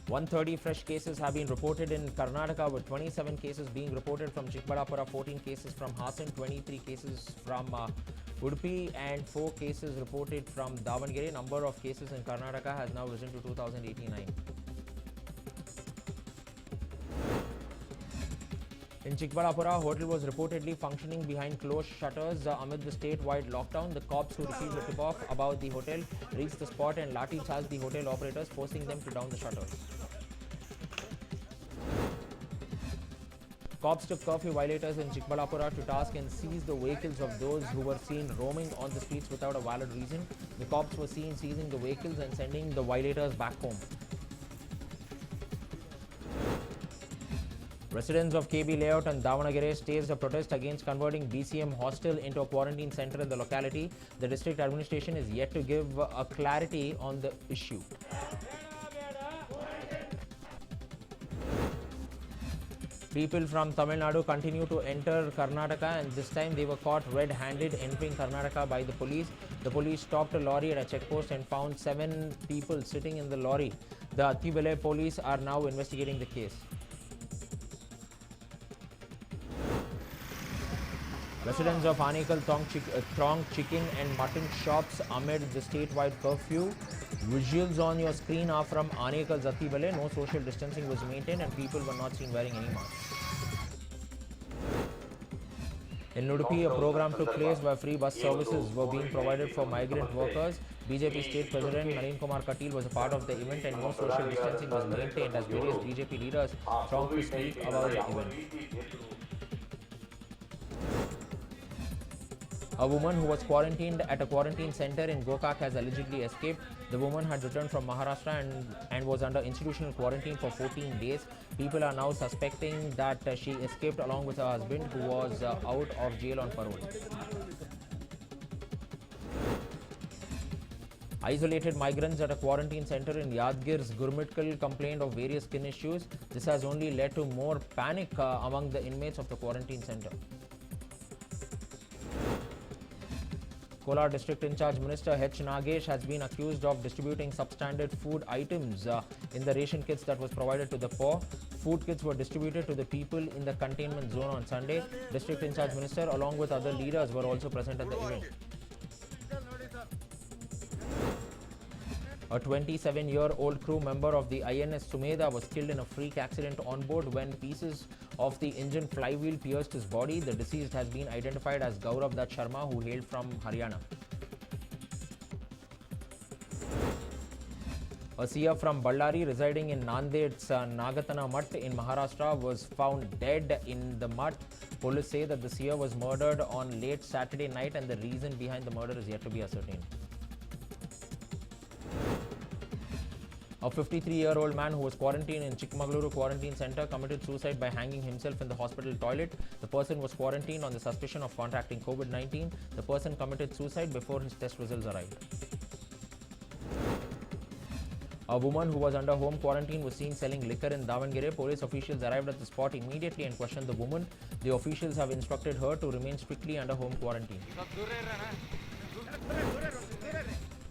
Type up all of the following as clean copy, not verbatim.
130 fresh cases have been reported in Karnataka, with 27 cases being reported from Chikballapura, 14 cases from Hassan, 23 cases from Udupi, and 4 cases reported from Davangere. Number of cases in Karnataka has now risen to 2,089. In Chikballapura, a hotel was reportedly functioning behind closed shutters amid the statewide lockdown. The cops who received the tip-off about the hotel reached the spot and lathi charged the hotel operators, forcing them to down the shutters. Cops took curfew violators in Chikballapura to task and seized the vehicles of those who were seen roaming on the streets without a valid reason. The cops were seen seizing the vehicles and sending the violators back home. Residents of KB Layout and Davangere staged a protest against converting BCM hostel into a quarantine center in the locality. The district administration is yet to give a clarity on the issue. People from Tamil Nadu continue to enter Karnataka, and this time they were caught red-handed entering Karnataka by the police. The police stopped a lorry at a checkpost and found 7 people sitting in the lorry. The Attibele police are now investigating the case. Residents of Anekal thronged chicken and mutton shops amid the statewide curfew. Visuals on your screen are from Anekal's Attibele. No social distancing was maintained and people were not seen wearing any masks. In Udupi, a program took place where free bus services were being provided for migrant workers. BJP State President Nalin Kumar Katil was a part of the event, and no social distancing was maintained as various BJP leaders thronged to speak about the event. A woman who was quarantined at a quarantine center in Gokak has allegedly escaped. The woman had returned from Maharashtra and was under institutional quarantine for 14 days. People are now suspecting that she escaped along with her husband, who was out of jail on parole. Isolated migrants at a quarantine center in Yadgir's Gurmitkal complained of various skin issues. This has only led to more panic among the inmates of the quarantine center. Kolar District in charge Minister H. Nagesh has been accused of distributing substandard food items in the ration kits that was provided to the poor. Food kits were distributed to the people in the containment zone on Sunday. District in charge Minister along with other leaders were also present at the event. A 27-year-old crew member of the INS Sumedha was killed in a freak accident on board when pieces of the engine flywheel pierced his body. The deceased has been identified as Gaurav Dutt Sharma, who hailed from Haryana. A seer from Ballari residing in Nanded's Nagatana Mutt in Maharashtra was found dead in the mutt. Police say that the seer was murdered on late Saturday night, and the reason behind the murder is yet to be ascertained. A 53-year-old man who was quarantined in Chikmagaluru quarantine center committed suicide by hanging himself in the hospital toilet. The person was quarantined on the suspicion of contracting COVID-19. The person committed suicide before his test results arrived. A woman who was under home quarantine was seen selling liquor in Davangere. Police officials arrived at the spot immediately and questioned the woman. The officials have instructed her to remain strictly under home quarantine.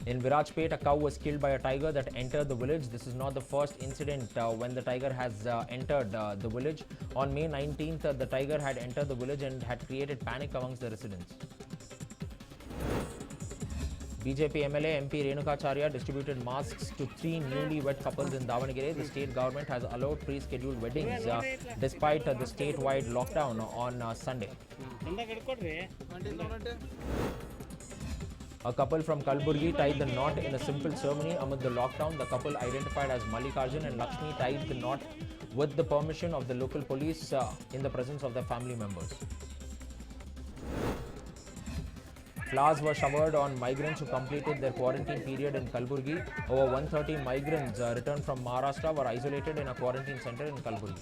In Virajpet, a cow was killed by a tiger that entered the village. This is not the first incident when the tiger has entered the village. On May 19th, the tiger had entered the village and had created panic amongst the residents. BJP MLA MP Renukacharya distributed masks to 3 newly-wed couples in Davangere. The state government has allowed pre-scheduled weddings despite the statewide lockdown on Sunday. A couple from Kalburgi tied the knot in a simple ceremony amid the lockdown. The couple, identified as Mallikarjun and Lakshmi, tied the knot with the permission of the local police in the presence of their family members. Flowers were showered on migrants who completed their quarantine period in Kalburgi. Over 130 migrants returned from Maharashtra were isolated in a quarantine center in Kalburgi.